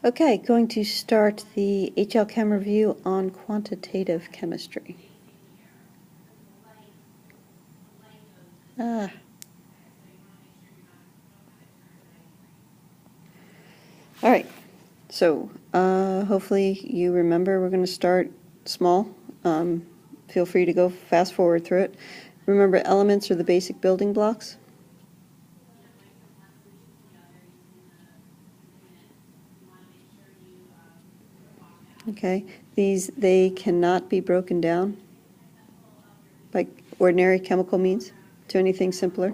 Okay, going to start the HL Chem review on quantitative chemistry. All right, so hopefully you remember we're going to start small. Feel free to go fast forward through it. Remember, elements are the basic building blocks. Okay, they cannot be broken down like ordinary chemical means to anything simpler.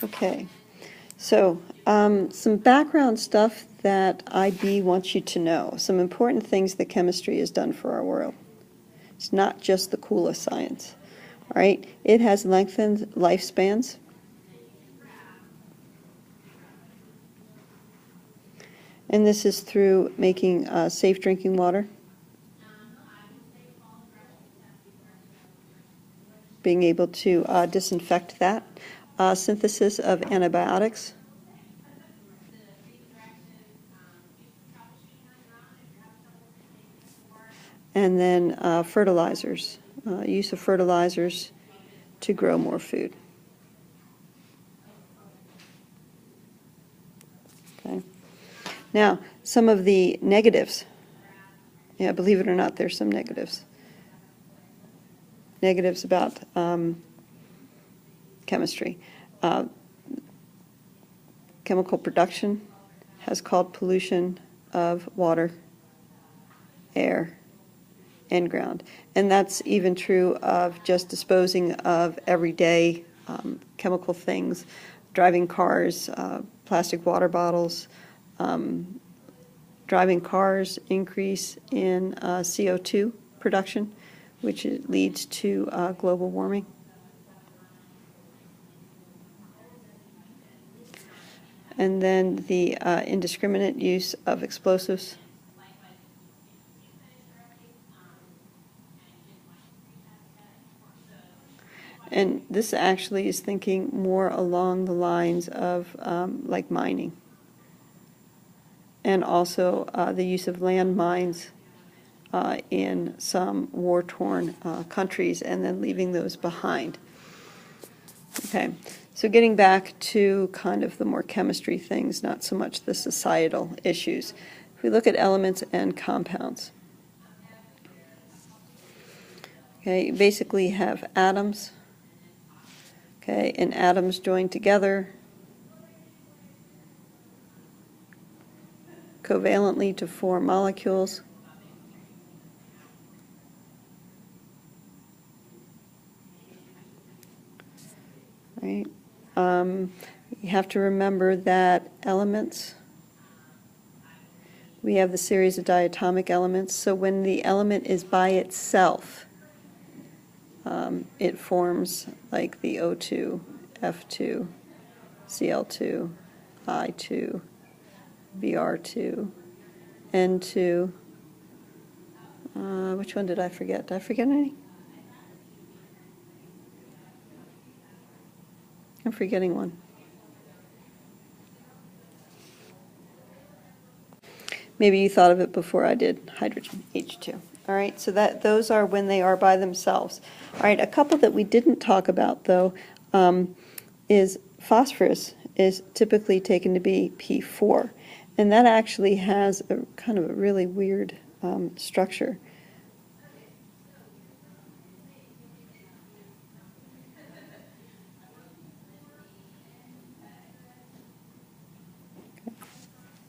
Okay, so some background stuff that IB wants you to know, some important things that chemistry has done for our world. It's not just the coolest science, all right? It has lengthened lifespans. And this is through making safe drinking water, being able to disinfect that, synthesis of antibiotics, and then fertilizers, use of fertilizers to grow more food. Okay. Now, some of the negatives. Yeah, believe it or not, there's some negatives. Negatives about chemistry. Chemical production has caused pollution of water, air, and ground. And that's even true of just disposing of everyday chemical things, driving cars, plastic water bottles. Driving cars increase in CO2 production, which leads to global warming. And then the indiscriminate use of explosives. And this actually is thinking more along the lines of like mining. And also the use of landmines in some war-torn countries and then leaving those behind. Okay, so getting back to kind of the more chemistry things, not so much the societal issues. If we look at elements and compounds, okay, you basically have atoms, okay, and atoms joined together covalently to form molecules. Right? You have to remember that elements, we have the series of diatomic elements, so when the element is by itself, it forms like the O2, F2, Cl2, I2, Br2, N2. Which one did I forget? Did I forget any? I'm forgetting one. Maybe you thought of it before I did, hydrogen, H2. All right, so those are when they are by themselves. All right, a couple that we didn't talk about, though, is phosphorus is typically taken to be P4. And that actually has a kind of a really weird structure.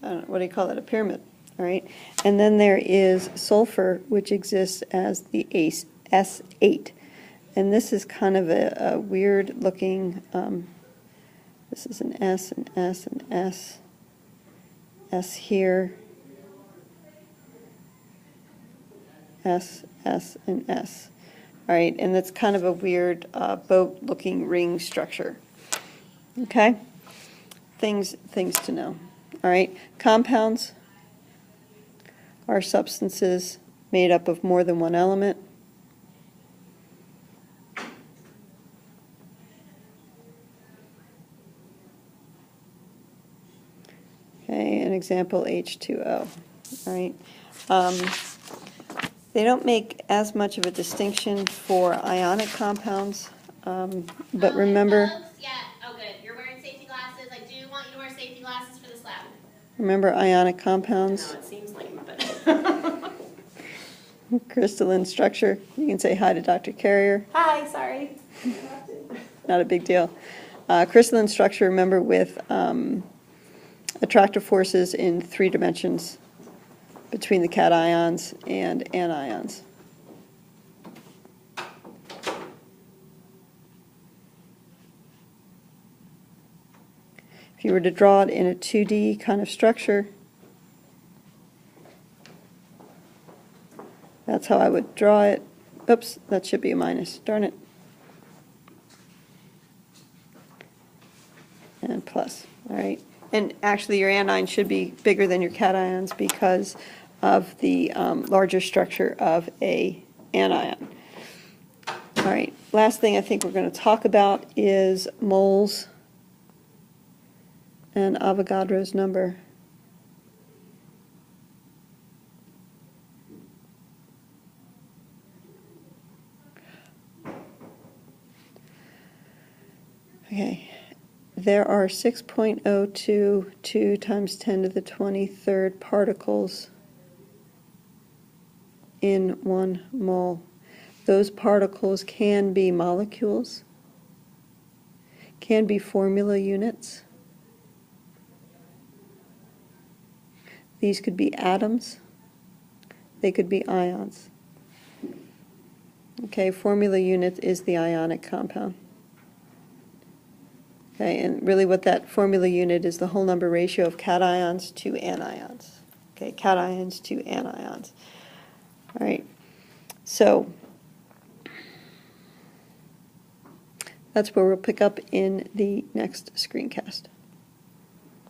I don't know, what do you call it? A pyramid. All right, and then there is sulfur, which exists as the S8, and this is kind of a weird looking. This is an S, an S, an S, S here, S, S, and S. All right, and that's kind of a weird boat-looking ring structure. Okay? Things to know. All right, compounds are substances made up of more than one element. Okay, an example, H2O. All right. They don't make as much of a distinction for ionic compounds, but remember... Folks, yeah, oh good, you're wearing safety glasses. I do want you to wear safety glasses for this lab. Remember ionic compounds? I know, it seems lame, but... Crystalline structure. You can say hi to Dr. Carrier. Hi, sorry. Not a big deal. Crystalline structure, remember, with attractive forces in 3 dimensions between the cations and anions. If you were to draw it in a 2D kind of structure, that's how I would draw it. Oops, that should be a minus. Darn it. And plus, all right. And actually your anion should be bigger than your cations because of the larger structure of a anion. All right, last thing I think we're going to talk about is moles and Avogadro's number. Okay, there are 6.022 times 10 to the 23rd particles in 1 mole. Those particles can be molecules, can be formula units. These could be atoms. They could be ions. Okay, formula unit is the ionic compound. Okay, and really what that formula unit is the whole number ratio of cations to anions. Okay, cations to anions. All right, so that's where we'll pick up in the next screencast.